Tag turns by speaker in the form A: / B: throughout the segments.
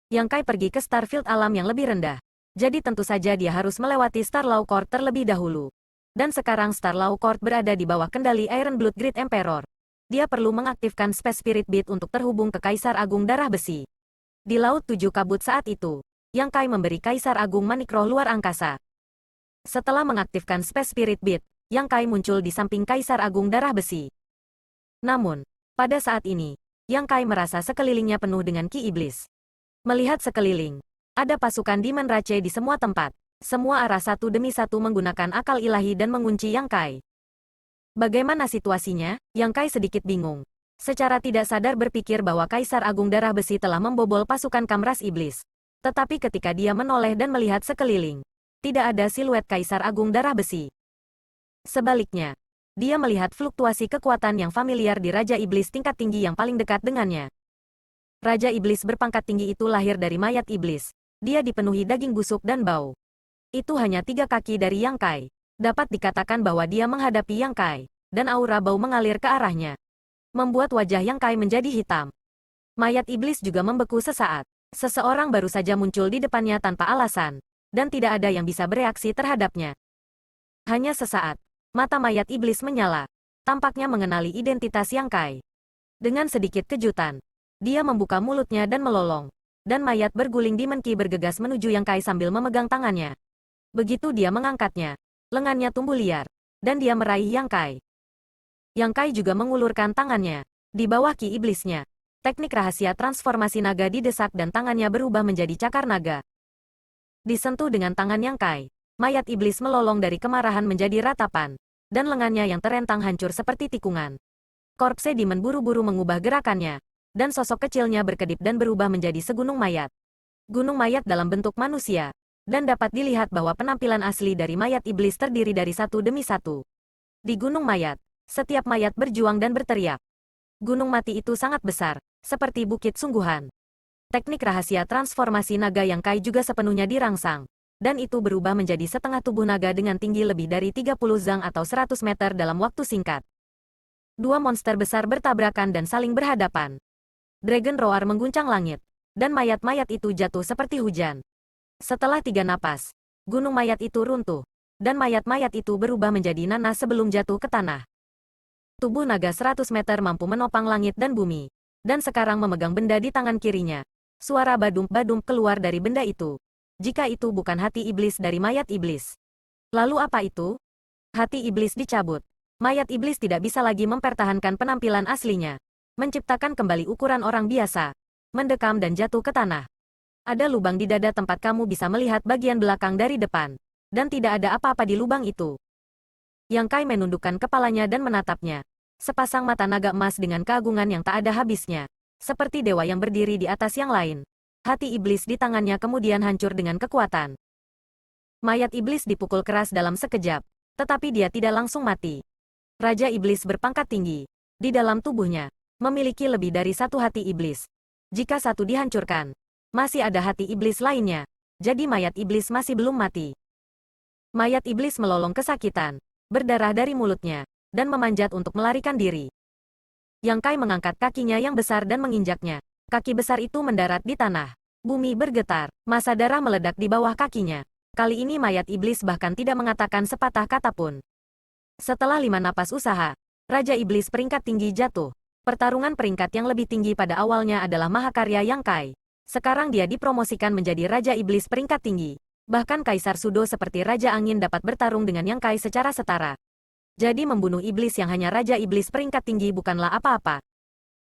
A: Yang Kai pergi ke Starfield alam yang lebih rendah. Jadi tentu saja dia harus melewati Starlaw Court terlebih dahulu. Dan sekarang Starlaw Court berada di bawah kendali Ironblood Great Emperor. Dia perlu mengaktifkan Space Spirit Bead untuk terhubung ke Kaisar Agung Darah Besi. Di Laut Tujuh Kabut saat itu, Yang Kai memberi Kaisar Agung Manikroh luar angkasa. Setelah mengaktifkan Space Spirit Bead, Yang Kai muncul di samping Kaisar Agung Darah Besi. Namun, pada saat ini, Yang Kai merasa sekelilingnya penuh dengan ki iblis. Melihat sekeliling, ada pasukan Demon Rache di semua tempat. Semua arah satu demi satu menggunakan akal ilahi dan mengunci Yang Kai. Bagaimana situasinya? Yang Kai sedikit bingung. Secara tidak sadar berpikir bahwa Kaisar Agung Darah Besi telah membobol pasukan Kamras Iblis. Tetapi ketika dia menoleh dan melihat sekeliling, tidak ada siluet Kaisar Agung Darah Besi. Sebaliknya, dia melihat fluktuasi kekuatan yang familiar di Raja Iblis tingkat tinggi yang paling dekat dengannya. Raja Iblis berpangkat tinggi itu lahir dari mayat iblis. Dia dipenuhi daging busuk dan bau. Itu hanya 3 kaki dari Yang Kai. Dapat dikatakan bahwa dia menghadapi Yang Kai, dan aura bau mengalir ke arahnya, membuat wajah Yang Kai menjadi hitam. Mayat iblis juga membeku sesaat. Seseorang baru saja muncul di depannya tanpa alasan, dan tidak ada yang bisa bereaksi terhadapnya. Hanya sesaat, mata mayat iblis menyala. Tampaknya mengenali identitas Yang Kai. Dengan sedikit kejutan, dia membuka mulutnya dan melolong. Dan mayat berguling di menki bergegas menuju Yang Kai sambil memegang tangannya. Begitu dia mengangkatnya, lengannya tumbuh liar, dan dia meraih Yang Kai. Yang Kai juga mengulurkan tangannya. Di bawah ki iblisnya, teknik rahasia transformasi naga didesak dan tangannya berubah menjadi cakar naga. Disentuh dengan tangan Yang Kai, mayat iblis melolong dari kemarahan menjadi ratapan, dan lengannya yang terentang hancur seperti tikungan. Korpse Demon buru-buru mengubah gerakannya, dan sosok kecilnya berkedip dan berubah menjadi segunung mayat. Gunung mayat dalam bentuk manusia, dan dapat dilihat bahwa penampilan asli dari mayat iblis terdiri dari satu demi satu. Di gunung mayat, setiap mayat berjuang dan berteriak. Gunung mati itu sangat besar, seperti bukit sungguhan. Teknik rahasia transformasi naga Yang Kai juga sepenuhnya dirangsang, dan itu berubah menjadi setengah tubuh naga dengan tinggi lebih dari 30 zang atau 100 meter dalam waktu singkat. Dua monster besar bertabrakan dan saling berhadapan. Dragon Roar mengguncang langit, dan mayat-mayat itu jatuh seperti hujan. Setelah 3 napas, gunung mayat itu runtuh, dan mayat-mayat itu berubah menjadi nanas sebelum jatuh ke tanah. Tubuh naga 100 meter mampu menopang langit dan bumi, dan sekarang memegang benda di tangan kirinya. Suara badum-badum keluar dari benda itu. Jika itu bukan hati iblis dari mayat iblis. Lalu apa itu? Hati iblis dicabut. Mayat iblis tidak bisa lagi mempertahankan penampilan aslinya. Menciptakan kembali ukuran orang biasa. Mendekam dan jatuh ke tanah. Ada lubang di dada tempat kamu bisa melihat bagian belakang dari depan. Dan tidak ada apa-apa di lubang itu. Yang Kai menundukkan kepalanya dan menatapnya. Sepasang mata naga emas dengan keagungan yang tak ada habisnya. Seperti dewa yang berdiri di atas yang lain. Hati iblis di tangannya kemudian hancur dengan kekuatan. Mayat iblis dipukul keras dalam sekejap. Tetapi dia tidak langsung mati. Raja iblis berpangkat tinggi. Di dalam tubuhnya, memiliki lebih dari satu hati iblis. Jika satu dihancurkan, masih ada hati iblis lainnya. Jadi mayat iblis masih belum mati. Mayat iblis melolong kesakitan, berdarah dari mulutnya, dan memanjat untuk melarikan diri. Yang Kai mengangkat kakinya yang besar dan menginjaknya. Kaki besar itu mendarat di tanah. Bumi bergetar, massa darah meledak di bawah kakinya. Kali ini mayat iblis bahkan tidak mengatakan sepatah kata pun. Setelah 5 napas usaha, Raja Iblis peringkat tinggi jatuh. Pertarungan peringkat yang lebih tinggi pada awalnya adalah mahakarya Yang Kai. Sekarang dia dipromosikan menjadi Raja Iblis peringkat tinggi. Bahkan Kaisar Sudo seperti Raja Angin dapat bertarung dengan Yang Kai secara setara. Jadi membunuh iblis yang hanya Raja Iblis peringkat tinggi bukanlah apa-apa.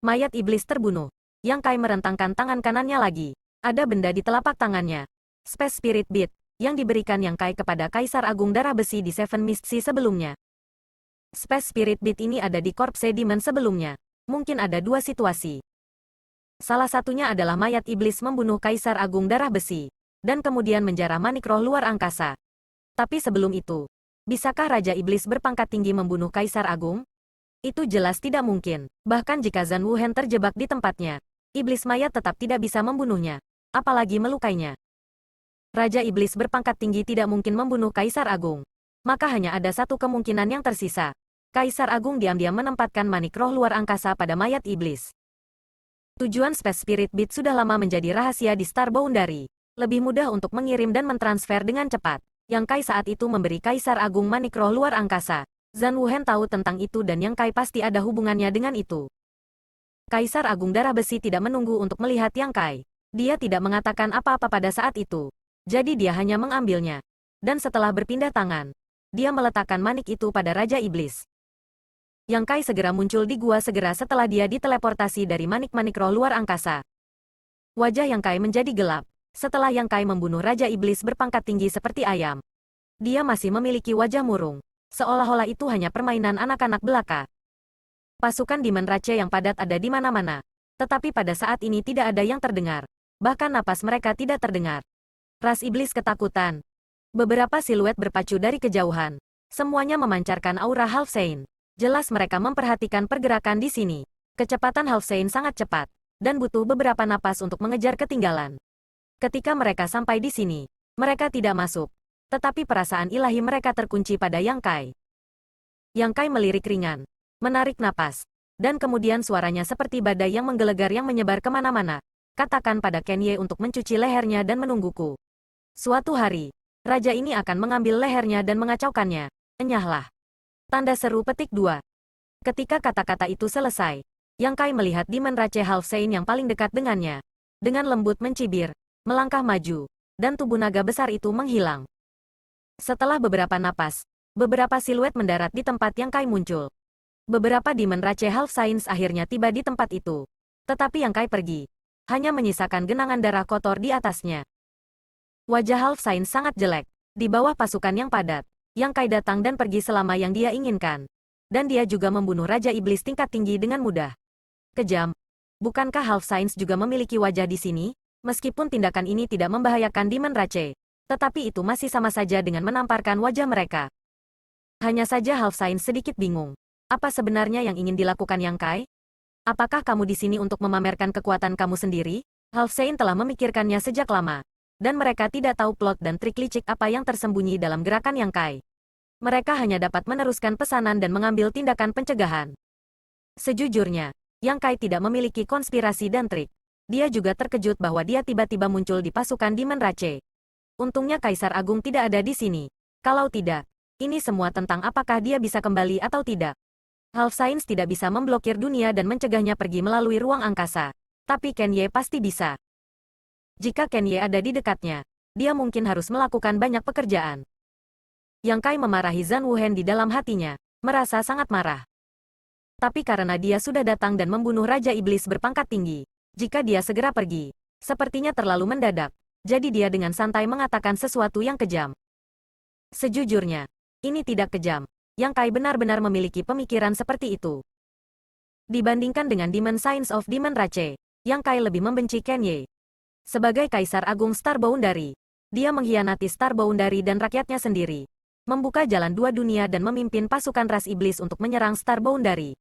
A: Mayat iblis terbunuh. Yang Kai merentangkan tangan kanannya lagi. Ada benda di telapak tangannya. Space Spirit Bead, yang diberikan Yang Kai kepada Kaisar Agung Darah Besi di Seven Mist Sea sebelumnya. Space Spirit Bead ini ada di Corpse Demon sebelumnya. Mungkin ada 2 situasi. Salah satunya adalah mayat iblis membunuh Kaisar Agung Darah Besi, dan kemudian menjarah Manikroh luar angkasa. Tapi sebelum itu, bisakah Raja Iblis berpangkat tinggi membunuh Kaisar Agung? Itu jelas tidak mungkin. Bahkan jika Zhan Wuhen terjebak di tempatnya, iblis mayat tetap tidak bisa membunuhnya, apalagi melukainya. Raja Iblis berpangkat tinggi tidak mungkin membunuh Kaisar Agung. Maka hanya ada satu kemungkinan yang tersisa. Kaisar Agung diam-diam menempatkan Manikroh luar angkasa pada mayat iblis. Tujuan Space Spirit Beat sudah lama menjadi rahasia di Star Boundary. Lebih mudah untuk mengirim dan mentransfer dengan cepat. Yang Kai saat itu memberi Kaisar Agung manik roh luar angkasa. Zhan Wuhen tahu tentang itu dan Yang Kai pasti ada hubungannya dengan itu. Kaisar Agung Darah Besi tidak menunggu untuk melihat Yang Kai. Dia tidak mengatakan apa-apa pada saat itu. Jadi dia hanya mengambilnya. Dan setelah berpindah tangan, dia meletakkan manik itu pada Raja Iblis. Yang Kai segera muncul di gua segera setelah dia diteleportasi dari manik-manik roh luar angkasa. Wajah Yang Kai menjadi gelap. Setelah Yang Kai membunuh Raja Iblis berpangkat tinggi seperti ayam. Dia masih memiliki wajah murung. Seolah-olah itu hanya permainan anak-anak belaka. Pasukan Demon Rache yang padat ada di mana-mana. Tetapi pada saat ini tidak ada yang terdengar. Bahkan napas mereka tidak terdengar. Ras Iblis ketakutan. Beberapa siluet berpacu dari kejauhan. Semuanya memancarkan aura Half Saint. Jelas mereka memperhatikan pergerakan di sini. Kecepatan Half Saint sangat cepat. Dan butuh beberapa napas untuk mengejar ketinggalan. Ketika mereka sampai di sini, mereka tidak masuk. Tetapi perasaan ilahi mereka terkunci pada Yang Kai. Yang Kai melirik ringan, menarik napas, dan kemudian suaranya seperti badai yang menggelegar yang menyebar kemana-mana. Katakan pada Kenye untuk mencuci lehernya dan menungguku. Suatu hari, raja ini akan mengambil lehernya dan mengacaukannya. Enyahlah. Tanda seru petik 2. Ketika kata-kata itu selesai, Yang Kai melihat Demon Rache Half Saint yang paling dekat dengannya. Dengan lembut mencibir, melangkah maju, dan tubuh naga besar itu menghilang. Setelah beberapa napas, beberapa siluet mendarat di tempat Yang Kai muncul. Beberapa Demon Rache Half Saints akhirnya tiba di tempat itu. Tetapi Yang Kai pergi, hanya menyisakan genangan darah kotor di atasnya. Wajah Half Saint sangat jelek. Di bawah pasukan yang padat, Yang Kai datang dan pergi selama yang dia inginkan. Dan dia juga membunuh Raja Iblis tingkat tinggi dengan mudah. Kejam. Bukankah Half Saints juga memiliki wajah di sini? Meskipun tindakan ini tidak membahayakan Demon Rache, tetapi itu masih sama saja dengan menamparkan wajah mereka. Hanya saja Half Saints sedikit bingung. Apa sebenarnya yang ingin dilakukan Yang Kai? Apakah kamu di sini untuk memamerkan kekuatan kamu sendiri? Half Saint telah memikirkannya sejak lama. Dan mereka tidak tahu plot dan trik licik apa yang tersembunyi dalam gerakan Yang Kai. Mereka hanya dapat meneruskan pesanan dan mengambil tindakan pencegahan. Sejujurnya, Yang Kai tidak memiliki konspirasi dan trik. Dia juga terkejut bahwa dia tiba-tiba muncul di pasukan Demon Rache. Untungnya Kaisar Agung tidak ada di sini. Kalau tidak, ini semua tentang apakah dia bisa kembali atau tidak. Half Saints tidak bisa memblokir dunia dan mencegahnya pergi melalui ruang angkasa. Tapi Kenye pasti bisa. Jika Kenye ada di dekatnya, dia mungkin harus melakukan banyak pekerjaan. Yang Kai memarahi Zhan Wuhen di dalam hatinya, merasa sangat marah. Tapi karena dia sudah datang dan membunuh Raja Iblis berpangkat tinggi, jika dia segera pergi, sepertinya terlalu mendadak, jadi dia dengan santai mengatakan sesuatu yang kejam. Sejujurnya, ini tidak kejam. Yang Kai benar-benar memiliki pemikiran seperti itu. Dibandingkan dengan Demon Science of Demon Rache, Yang Kai lebih membenci Kenye. Sebagai Kaisar Agung Star Boundary, dia mengkhianati Star Boundary dan rakyatnya sendiri. Membuka jalan dua dunia dan memimpin pasukan ras iblis untuk menyerang Star Boundary.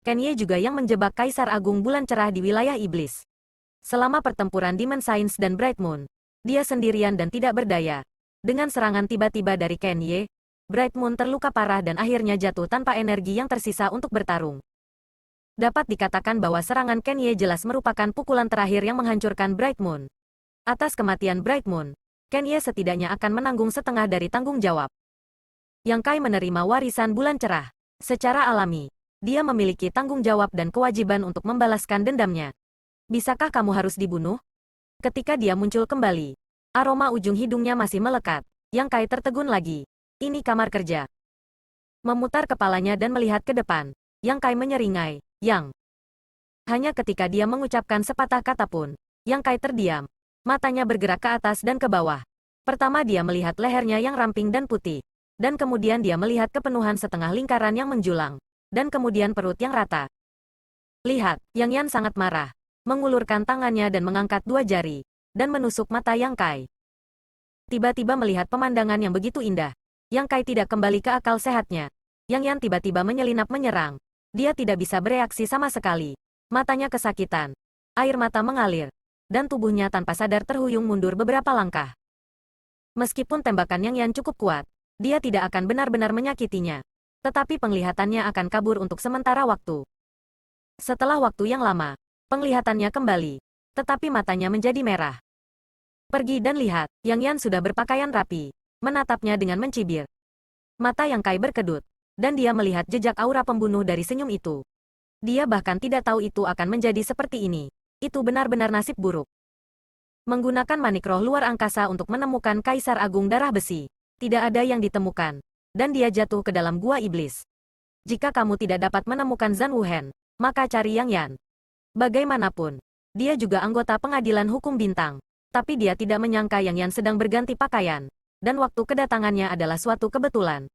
A: Kenye juga yang menjebak Kaisar Agung Bulan Cerah di wilayah iblis. Selama pertempuran Demon Science dan Bright Moon, dia sendirian dan tidak berdaya. Dengan serangan tiba-tiba dari Kenye, Bright Moon terluka parah dan akhirnya jatuh tanpa energi yang tersisa untuk bertarung. Dapat dikatakan bahwa serangan Kenye jelas merupakan pukulan terakhir yang menghancurkan Bright Moon. Atas kematian Bright Moon, Kenye setidaknya akan menanggung setengah dari tanggung jawab. Yang Kai menerima warisan Bulan Cerah. Secara alami, dia memiliki tanggung jawab dan kewajiban untuk membalaskan dendamnya. Bisakah kamu harus dibunuh? Ketika dia muncul kembali, aroma ujung hidungnya masih melekat. Yang Kai tertegun lagi. Ini kamar kerja. Memutar kepalanya dan melihat ke depan, Yang Kai menyeringai, Yang. Hanya ketika dia mengucapkan sepatah kata pun, Yang Kai terdiam. Matanya bergerak ke atas dan ke bawah. Pertama dia melihat lehernya yang ramping dan putih. Dan kemudian dia melihat kepenuhan setengah lingkaran yang menjulang. Dan kemudian perut yang rata. Lihat, Yang Yan sangat marah. Mengulurkan tangannya dan mengangkat dua jari. Dan menusuk mata Yang Kai. Tiba-tiba melihat pemandangan yang begitu indah. Yang Kai tidak kembali ke akal sehatnya. Yang Yan tiba-tiba menyelinap menyerang. Dia tidak bisa bereaksi sama sekali. Matanya kesakitan. Air mata mengalir. Dan tubuhnya tanpa sadar terhuyung mundur beberapa langkah. Meskipun tembakan Yang Yan cukup kuat, dia tidak akan benar-benar menyakitinya. Tetapi penglihatannya akan kabur untuk sementara waktu. Setelah waktu yang lama, Penglihatannya kembali. Tetapi matanya menjadi merah. Pergi dan lihat, Yang Yan sudah berpakaian rapi. Menatapnya dengan mencibir. Mata Yang Kai berkedut. Dan dia melihat jejak aura pembunuh dari senyum itu. Dia bahkan tidak tahu itu akan menjadi seperti ini. Itu benar-benar nasib buruk. Menggunakan manik roh luar angkasa untuk menemukan Kaisar Agung Darah Besi. Tidak ada yang ditemukan. Dan dia jatuh ke dalam gua iblis. Jika kamu tidak dapat menemukan Zhan Wuhen, maka cari Yang Yan. Bagaimanapun, dia juga anggota pengadilan hukum bintang. Tapi dia tidak menyangka Yang Yan sedang berganti pakaian. Dan waktu kedatangannya adalah suatu kebetulan.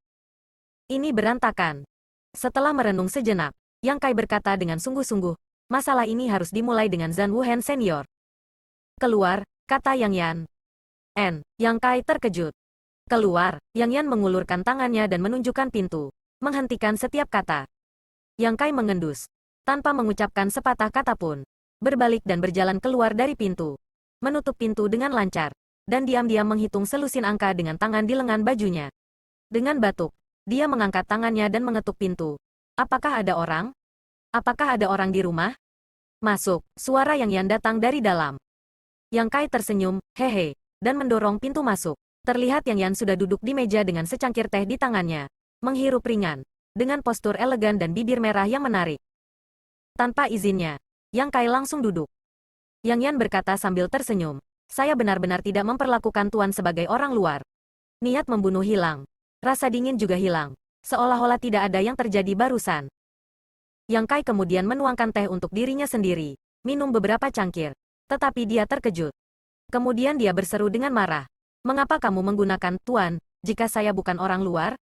A: Ini berantakan. Setelah merenung sejenak, Yang Kai berkata dengan sungguh-sungguh, masalah ini harus dimulai dengan Zhan Wuhen senior. Keluar, kata Yang Yan. Yang Kai terkejut. Keluar, Yang Yan mengulurkan tangannya dan menunjukkan pintu. Menghentikan setiap kata. Yang Kai mengendus. Tanpa mengucapkan sepatah kata pun. Berbalik dan berjalan keluar dari pintu. Menutup pintu dengan lancar. Dan diam-diam menghitung selusin angka dengan tangan di lengan bajunya. Dengan batuk, dia mengangkat tangannya dan mengetuk pintu. Apakah ada orang? Apakah ada orang di rumah? Masuk, suara Yang Yan datang dari dalam. Yang Kai tersenyum, hehe, dan mendorong pintu masuk. Terlihat Yang Yan sudah duduk di meja dengan secangkir teh di tangannya. Menghirup ringan. Dengan postur elegan dan bibir merah yang menarik. Tanpa izinnya, Yang Kai langsung duduk. Yang Yan berkata sambil tersenyum. Saya benar-benar tidak memperlakukan Tuan sebagai orang luar. Niat membunuh hilang. Rasa dingin juga hilang. Seolah-olah tidak ada yang terjadi barusan. Yang Kai kemudian menuangkan teh untuk dirinya sendiri. Minum beberapa cangkir. Tetapi dia terkejut. Kemudian dia berseru dengan marah. Mengapa kamu menggunakan Tuan, jika saya bukan orang luar?